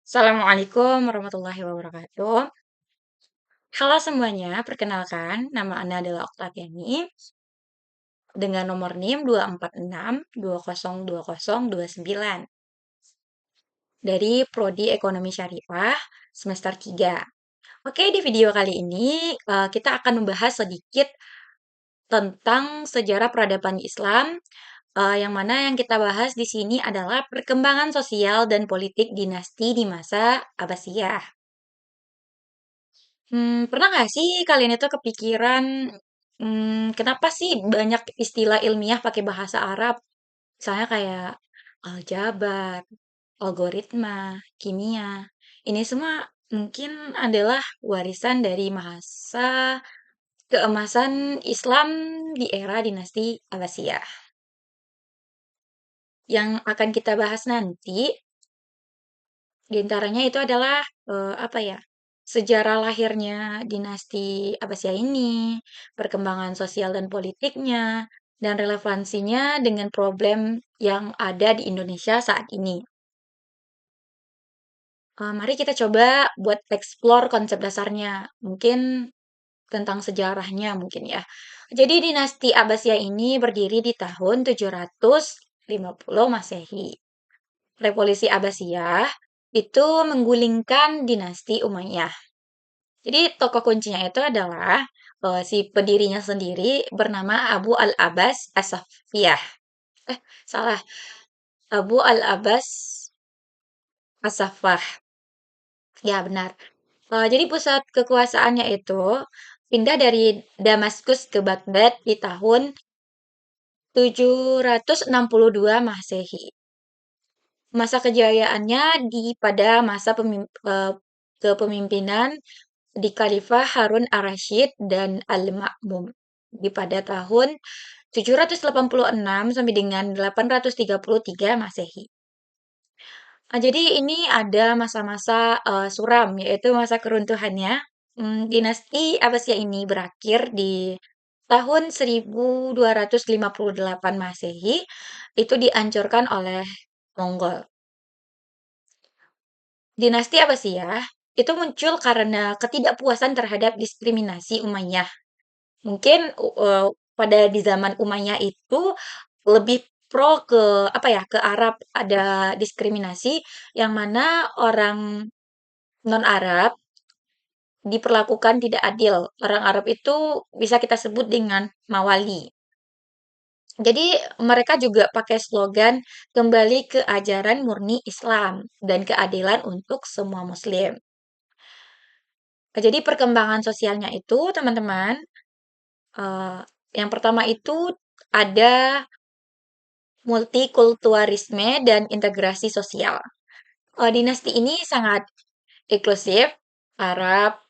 Assalamualaikum warahmatullahi wabarakatuh. Halo semuanya, perkenalkan nama Ana adalah Oktaviani dengan nomor NIM 246202029 dari Prodi Ekonomi Syariah semester 3. Oke, di video kali ini kita akan membahas sedikit tentang sejarah peradaban Islam yang mana yang kita bahas di sini adalah perkembangan sosial dan politik dinasti di masa Abbasiyah. Pernah nggak sih kalian itu kepikiran, kenapa sih banyak istilah ilmiah pakai bahasa Arab? Misalnya kayak aljabar, algoritma, kimia. Ini semua mungkin adalah warisan dari masa keemasan Islam di era dinasti Abbasiyah. Yang akan kita bahas nanti di antaranya itu adalah, apa ya, sejarah lahirnya dinasti Abbasiyah ini, perkembangan sosial dan politiknya, dan relevansinya dengan problem yang ada di Indonesia saat ini. Mari kita coba buat explore konsep dasarnya, mungkin tentang sejarahnya mungkin ya. Jadi dinasti Abbasiyah ini berdiri di tahun 750 Masehi. Revolusi Abbasiyah itu menggulingkan dinasti Umayyah. Jadi tokoh kuncinya itu adalah si pendirinya sendiri bernama Abu al-Abbas As-Saffiyah. Salah, Abu al-Abbas As-Saffah. Ya, benar. Jadi pusat kekuasaannya itu pindah dari Damaskus ke Baghdad di tahun 762 Masehi. Masa kejayaannya pada masa kepemimpinan di Khalifah Harun ar-Rasyid dan Al-Ma'mum di pada tahun 786 sampai dengan 833 Masehi. Jadi ini ada masa-masa suram, yaitu masa keruntuhannya. Dinasti Abbasiyah ini berakhir di tahun 1258 Masehi, itu dihancurkan oleh Mongol. Dinasti Abbasiyah itu muncul karena ketidakpuasan terhadap diskriminasi Umayyah. Mungkin pada di zaman Umayyah itu lebih pro ke apa ya, ke Arab, ada diskriminasi yang mana orang non-Arab diperlakukan tidak adil. Orang Arab itu bisa kita sebut dengan mawali. Jadi mereka juga pakai slogan kembali ke ajaran murni Islam dan keadilan untuk semua muslim. Jadi perkembangan sosialnya itu teman-teman, eee, yang pertama itu ada multikulturalisme dan integrasi sosial. Dinasti ini sangat inklusif, Arab,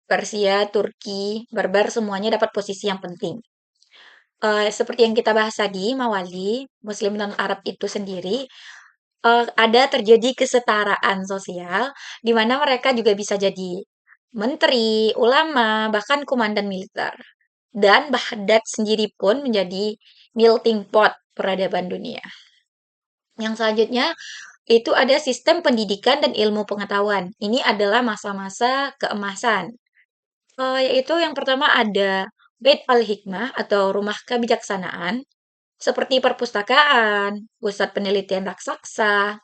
Persia, Turki, Barbar semuanya dapat posisi yang penting. Seperti yang kita bahas tadi, Mawali, Muslim non-Arab itu sendiri, ada terjadi kesetaraan sosial, di mana mereka juga bisa jadi menteri, ulama, bahkan komandan militer. Dan Baghdad sendiri pun menjadi melting pot peradaban dunia. Yang selanjutnya itu ada sistem pendidikan dan ilmu pengetahuan. Ini adalah masa-masa keemasan. Yaitu yang pertama ada Bait al-Hikmah atau rumah kebijaksanaan, seperti perpustakaan, pusat penelitian raksasa,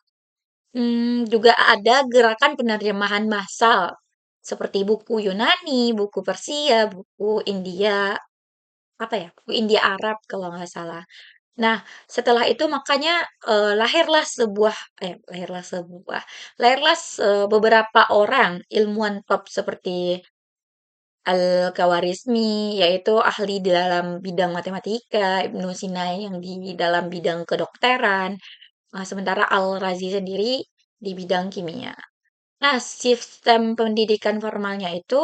juga ada gerakan penerjemahan massal, seperti buku Yunani, buku Persia, buku India, apa ya, buku India Arab kalau nggak salah. Nah, setelah itu makanya lahirlah beberapa orang ilmuwan top seperti Al-Khawarizmi, yaitu ahli di dalam bidang matematika, Ibnu Sina yang di dalam bidang kedokteran, sementara Al-Razi sendiri di bidang kimia. Nah, sistem pendidikan formalnya itu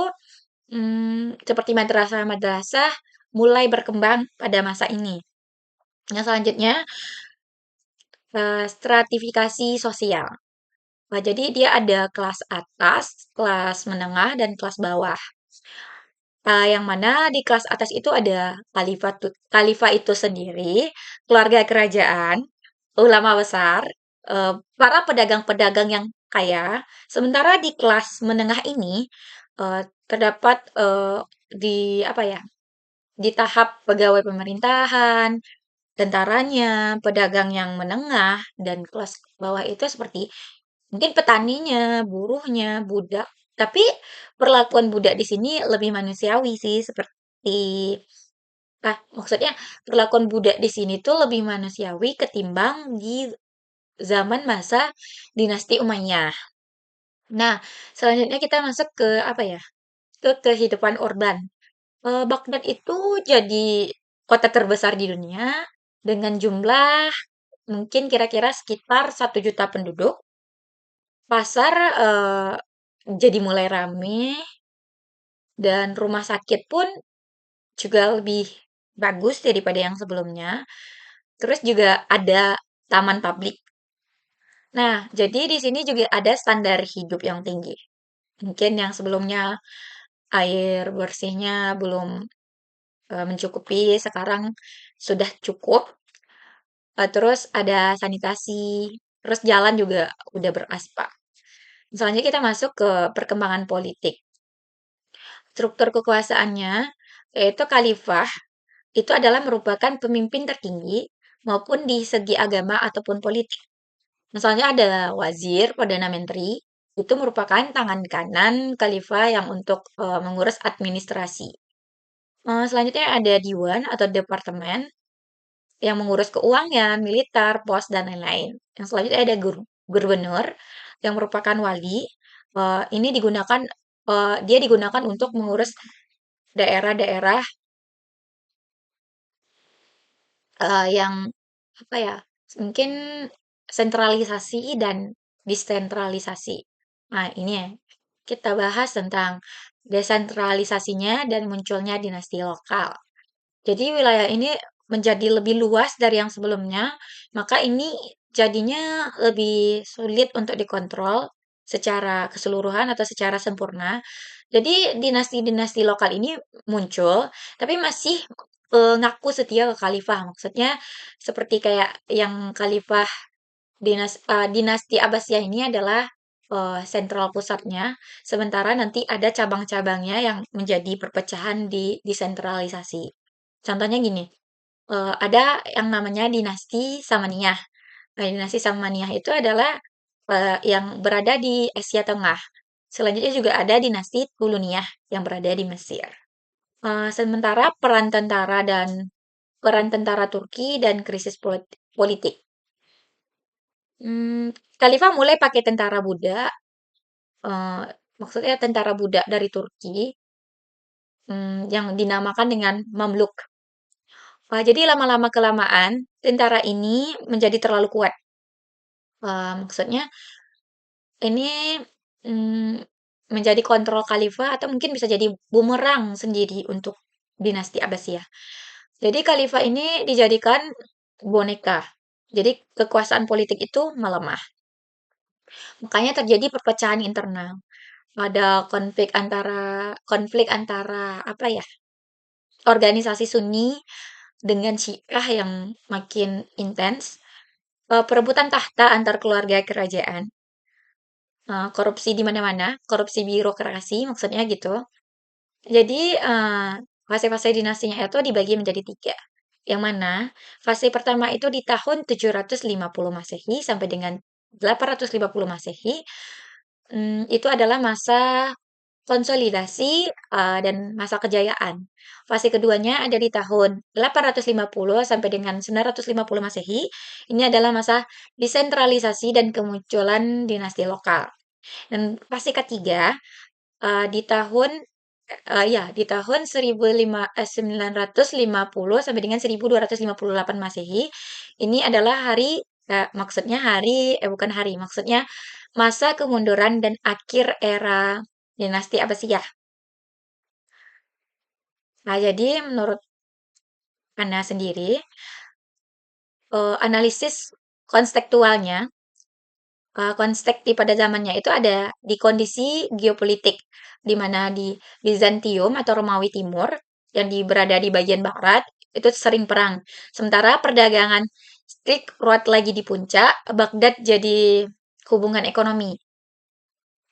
seperti madrasah-madrasah mulai berkembang pada masa ini. Yang selanjutnya, stratifikasi sosial. Jadi dia ada kelas atas, kelas menengah, dan kelas bawah. Yang mana di kelas atas itu ada khalifah itu sendiri, keluarga kerajaan, ulama besar, para pedagang-pedagang yang kaya, sementara di kelas menengah ini terdapat di apa ya, di tahap pegawai pemerintahan, tentaranya, pedagang yang menengah, dan kelas bawah itu seperti mungkin petaninya, buruhnya, budak. Tapi perlakuan budak di sini lebih manusiawi sih, seperti maksudnya perlakuan budak di sini tuh lebih manusiawi ketimbang di zaman masa dinasti Umayyah. Nah, selanjutnya kita masuk ke apa ya? Ke kehidupan urban. Baghdad itu jadi kota terbesar di dunia dengan jumlah mungkin kira-kira sekitar 1 juta penduduk. Pasar jadi mulai rame dan rumah sakit pun juga lebih bagus daripada yang sebelumnya. Terus juga ada taman publik. Nah, jadi di sini juga ada standar hidup yang tinggi. Mungkin yang sebelumnya air bersihnya belum mencukupi, sekarang sudah cukup. Terus ada sanitasi, terus jalan juga udah beraspal. Misalnya kita masuk ke perkembangan politik. Struktur kekuasaannya, yaitu khalifah, itu adalah merupakan pemimpin tertinggi maupun di segi agama ataupun politik. Misalnya ada wazir, perdana menteri, itu merupakan tangan kanan khalifah yang untuk mengurus administrasi. Selanjutnya ada diwan atau departemen yang mengurus keuangan, militer, pos, dan lain-lain. Yang selanjutnya ada gubernur yang merupakan wali. Ini digunakan dia digunakan untuk mengurus daerah-daerah yang apa ya? Mungkin sentralisasi dan desentralisasi. Nah, ini ya. Kita bahas tentang desentralisasinya dan munculnya dinasti lokal. Jadi wilayah ini menjadi lebih luas dari yang sebelumnya, maka ini jadinya lebih sulit untuk dikontrol secara keseluruhan atau secara sempurna. Jadi dinasti-dinasti lokal ini muncul, tapi masih ngaku setia ke khalifah. Maksudnya seperti kayak yang khalifah dinasti Abbasiyah ini adalah sentral pusatnya, sementara nanti ada cabang-cabangnya yang menjadi perpecahan di desentralisasi. Contohnya gini, ada yang namanya dinasti Samaniyah. Nah, dinasti Samaniyah itu adalah yang berada di Asia Tengah. Selanjutnya juga ada dinasti Tuluniyah yang berada di Mesir. Sementara peran tentara Turki dan krisis politik. Khalifah mulai pakai tentara budak, eee, maksudnya tentara budak dari Turki, yang dinamakan dengan Mamluk. Jadi lama-lama kelamaan tentara ini menjadi terlalu kuat. Maksudnya ini, mmm, menjadi kontrol khalifah atau mungkin bisa jadi bumerang sendiri untuk dinasti Abbasiyah. Jadi khalifah ini dijadikan boneka. Jadi kekuasaan politik itu melemah. Makanya terjadi perpecahan internal. Ada konflik antara apa ya? Organisasi Sunni dengan Syiah yang makin intens. Perebutan tahta antar keluarga kerajaan. Korupsi di mana-mana, korupsi birokrasi maksudnya gitu. Jadi, fase-fase dinastinya itu dibagi menjadi 3. Yang mana fase pertama itu di tahun 750 Masehi sampai dengan 850 Masehi, itu adalah masa konsolidasi, dan masa kejayaan. Fase keduanya ada di tahun 850 sampai dengan 950 Masehi. Ini adalah masa desentralisasi dan kemunculan dinasti lokal. Dan fase ketiga, di tahun ya, di tahun 950 sampai dengan 1258 Masehi. Ini adalah maksudnya bukan hari, maksudnya masa kemunduran dan akhir era dinasti Abbasiyah. Nah, jadi menurut Anda sendiri, analisis konstektualnya, konstektif pada zamannya itu ada di kondisi geopolitik, di mana di Bizantium atau Romawi Timur yang berada di bagian barat itu sering perang. Sementara perdagangan Silk Road lagi di puncak, Baghdad jadi hubungan ekonomi.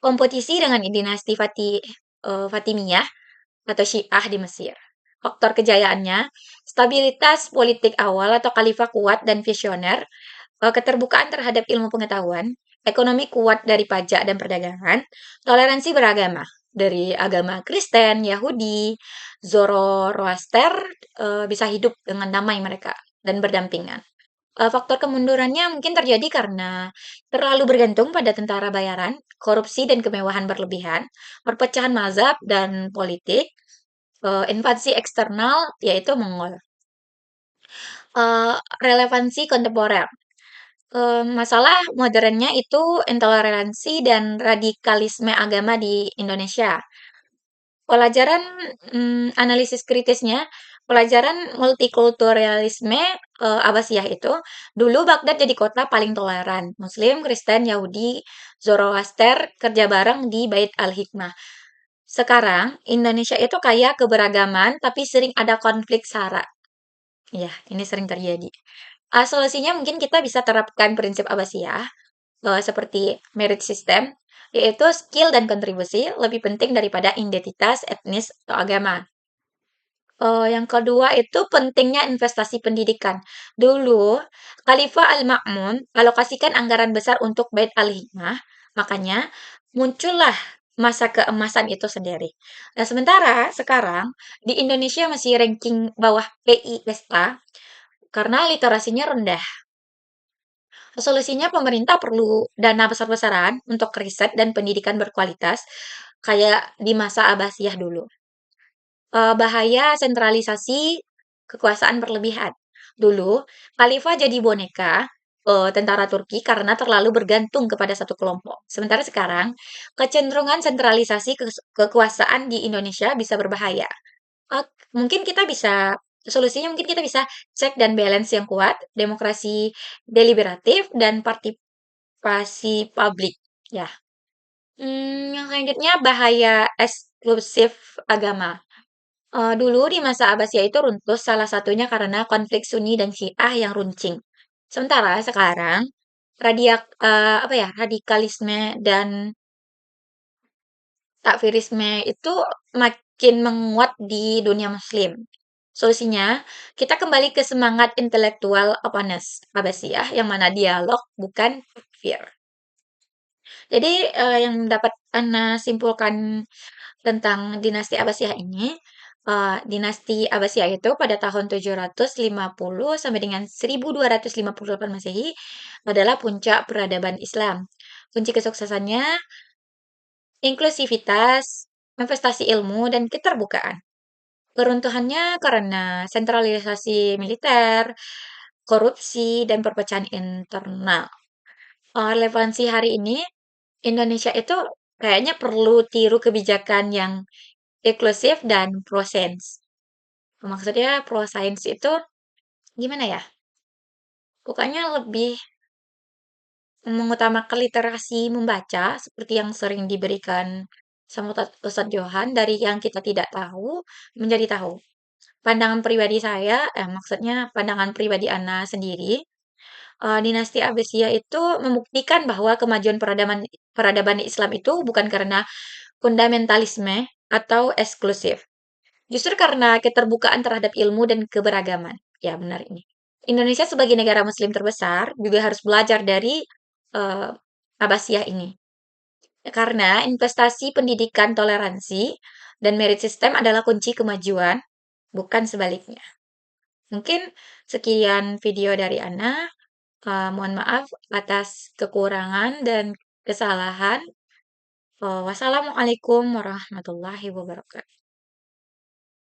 kompetisi dengan dinasti Fatimiyah atau Syiah di Mesir. Faktor kejayaannya, stabilitas politik awal atau khalifah kuat dan visioner, keterbukaan terhadap ilmu pengetahuan, ekonomi kuat dari pajak dan perdagangan, toleransi beragama dari agama Kristen, Yahudi, Zoroaster bisa hidup dengan damai mereka dan berdampingan. Faktor kemundurannya mungkin terjadi karena terlalu bergantung pada tentara bayaran, korupsi dan kemewahan berlebihan, perpecahan mazhab dan politik, invasi eksternal yaitu Mongol. Relevansi kontemporer. Masalah modernnya itu intoleransi dan radikalisme agama di Indonesia. Pelajaran analisis kritisnya, pelajaran multikulturalisme Abbasiyah itu, dulu Baghdad jadi kota paling toleran. Muslim, Kristen, Yahudi, Zoroaster kerja bareng di Bait al-Hikmah. Sekarang, Indonesia itu kaya keberagaman, tapi sering ada konflik SARA. Ya, ini sering terjadi. Solusinya mungkin kita bisa terapkan prinsip Abbasiyah, seperti merit system, yaitu skill dan kontribusi lebih penting daripada identitas, etnis, atau agama. Yang kedua itu pentingnya investasi pendidikan. Dulu, Khalifah Al-Ma'mun alokasikan anggaran besar untuk Bait al-Hikmah, makanya muncullah masa keemasan itu sendiri. Nah, sementara sekarang di Indonesia masih ranking bawah PISA karena literasinya rendah. Solusinya pemerintah perlu dana besar-besaran untuk riset dan pendidikan berkualitas kayak di masa Abbasiyah dulu. Bahaya sentralisasi kekuasaan berlebihan. Dulu, khalifah jadi boneka tentara Turki karena terlalu bergantung kepada satu kelompok. Sementara sekarang, kecenderungan sentralisasi kekuasaan di Indonesia bisa berbahaya. Mungkin kita bisa solusinya mungkin kita bisa cek dan balance yang kuat, demokrasi deliberatif dan partisipasi publik. Ya. Yang selanjutnya bahaya eksklusif agama. Dulu di masa Abbasiyah itu runtuh salah satunya karena konflik Sunni dan Syiah yang runcing. Sementara sekarang apa ya, radikalisme dan takfirisme itu makin menguat di dunia muslim. Solusinya, kita kembali ke semangat intelektual openness Abbasiyah yang mana dialog bukan takfir. Jadi yang dapat Ana simpulkan tentang dinasti Abbasiyah ini, dinasti Abbasiyah itu pada tahun 750 sampai dengan 1258 Masehi adalah puncak peradaban Islam. Kunci kesuksesannya inklusivitas, investasi ilmu, dan keterbukaan. Keruntuhannya karena sentralisasi militer, korupsi, dan perpecahan internal. Relevansi hari ini, Indonesia itu kayaknya perlu tiru kebijakan yang inklusif dan pro-sains. Maksudnya pro-sains itu gimana ya? Pokoknya lebih mengutamakan literasi membaca seperti yang sering diberikan sama Ustadz Johan dari yang kita tidak tahu menjadi tahu. Pandangan pribadi saya, maksudnya pandangan pribadi Ana sendiri, dinasti Abbasiyah itu membuktikan bahwa kemajuan peradaban peradaban Islam itu bukan karena fundamentalisme atau eksklusif. Justru karena keterbukaan terhadap ilmu dan keberagaman. Ya, benar ini. Indonesia sebagai negara muslim terbesar juga harus belajar dari eh, Abbasiyah ini. Karena investasi pendidikan toleransi dan merit system adalah kunci kemajuan, bukan sebaliknya. Mungkin sekian video dari Ana. Mohon maaf atas kekurangan dan kesalahan. Wassalamualaikum warahmatullahi wabarakatuh.